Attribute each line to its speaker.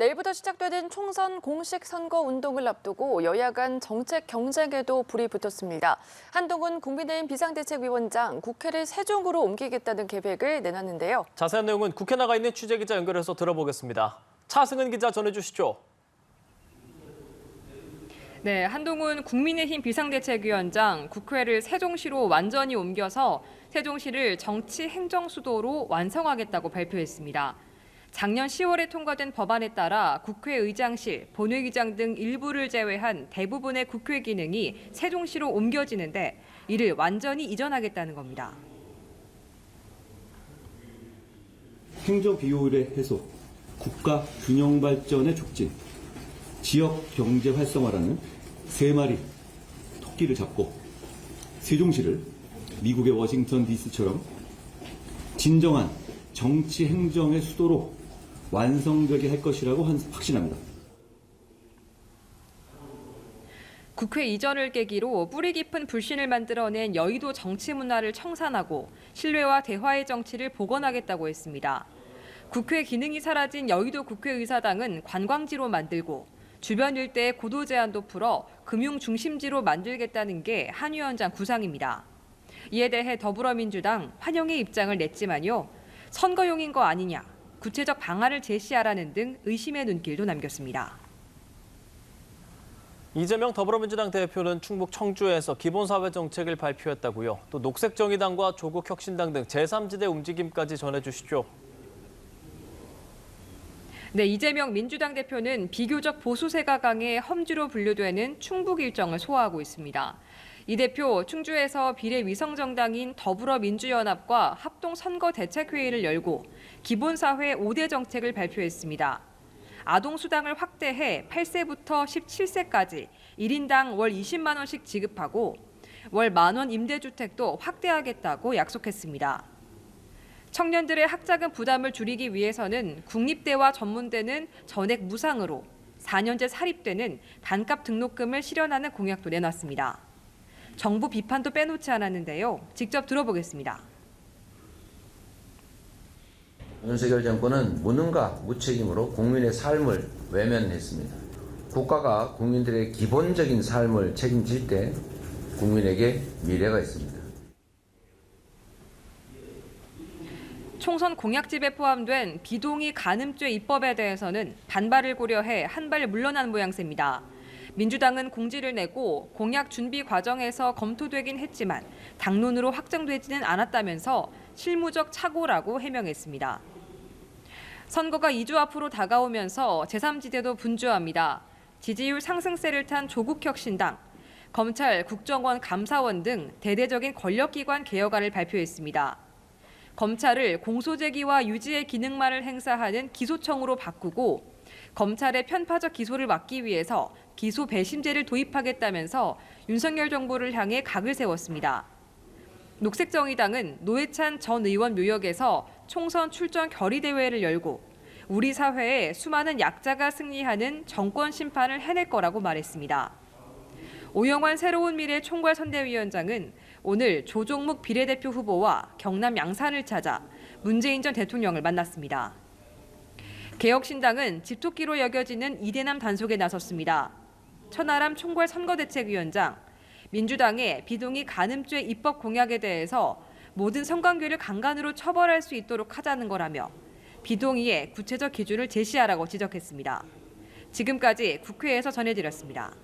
Speaker 1: 내일부터 시작되는 총선 공식 선거 운동을 앞두고 여야 간 정책 경쟁에도 불이 붙었습니다. 한동훈 국민의힘 비상대책위원장 국회를 세종으로 옮기겠다는 계획을 내놨는데요.
Speaker 2: 자세한 내용은 국회 나가 있는 취재기자 연결해서 들어보겠습니다. 차승은 기자 전해주시죠.
Speaker 3: 네, 한동훈 국민의힘 비상대책위원장 국회를 세종시로 완전히 옮겨서 세종시를 정치 행정 수도로 완성하겠다고 발표했습니다. 작년 10월에 통과된 법안에 따라 국회의장실, 본회의장 등 일부를 제외한 대부분의 국회 기능이 세종시로 옮겨지는데 이를 완전히 이전하겠다는 겁니다.
Speaker 4: 행정 비효율의 해소, 국가 균형 발전의 촉진, 지역 경제 활성화라는 세 마리 토끼를 잡고 세종시를 미국의 워싱턴 DC처럼 진정한 정치 행정의 수도로 완성되게 할 것이라고 확신합니다.
Speaker 3: 국회 이전을 계기로 뿌리 깊은 불신을 만들어낸 여의도 정치 문화를 청산하고 신뢰와 대화의 정치를 복원하겠다고 했습니다. 국회 기능이 사라진 여의도 국회의사당은 관광지로 만들고 주변 일대의 고도 제한도 풀어 금융 중심지로 만들겠다는 게 한 위원장 구상입니다. 이에 대해 더불어민주당 환영의 입장을 냈지만요. 선거용인 거 아니냐, 구체적 방안을 제시하라는 등 의심의 눈길도 남겼습니다.
Speaker 2: 이재명 더불어민주당 대표는 충북 청주에서 기본사회 정책을 발표했다고요. 또 녹색정의당과 조국혁신당 등 제3지대 움직임까지 전해주시죠.
Speaker 3: 네, 이재명 민주당 대표는 비교적 보수세가 강해 험지로 분류되는 충북 일정을 소화하고 있습니다. 이 대표 충주에서 비례위성정당인 더불어민주연합과 합동선거대책회의를 열고 기본사회 5대 정책을 발표했습니다. 아동수당을 확대해 8세부터 17세까지 1인당 월 20만 원씩 지급하고 월 10,000원 임대주택도 확대하겠다고 약속했습니다. 청년들의 학자금 부담을 줄이기 위해서는 국립대와 전문대는 전액 무상으로 4년제 사립대는 반값 등록금을 실현하는 공약도 내놨습니다. 정부 비판도 빼놓지 않았는데요. 직접 들어보겠습니다.
Speaker 5: 윤석열 정권은 무능과 무책임으로 국민의 삶을 외면했습니다. 국가가 국민들의 기본적인 삶을 책임질 때 국민에게 미래가 있습니다.
Speaker 3: 총선 공약집에 포함된 비동의 간음죄 입법에 대해서는 반발을 고려해 한 발 물러난 모양새입니다. 민주당은 공지를 내고 공약 준비 과정에서 검토되긴 했지만 당론으로 확정되지는 않았다면서 실무적 착오라고 해명했습니다. 선거가 2주 앞으로 다가오면서 제3지대도 분주합니다. 지지율 상승세를 탄 조국혁신당, 검찰, 국정원, 감사원 등 대대적인 권력기관 개혁안을 발표했습니다. 검찰을 공소제기와 유지의 기능만을 행사하는 기소청으로 바꾸고 검찰의 편파적 기소를 막기 위해서 기소 배심제를 도입하겠다면서 윤석열 정부를 향해 각을 세웠습니다. 녹색정의당은 노회찬 전 의원 묘역에서 총선 출전 결의대회를 열고 우리 사회에 수많은 약자가 승리하는 정권 심판을 해낼 거라고 말했습니다. 오영환 새로운 미래 총괄선대위원장은 오늘 조종묵 비례대표 후보와 경남 양산을 찾아 문재인 전 대통령을 만났습니다. 개혁신당은 집토끼로 여겨지는 이대남 단속에 나섰습니다. 천하람 총괄선거대책위원장, 민주당의 비동의 간음죄 입법 공약에 대해서 모든 성관계를 강간으로 처벌할 수 있도록 하자는 거라며 비동의의 구체적 기준을 제시하라고 지적했습니다. 지금까지 국회에서 전해드렸습니다.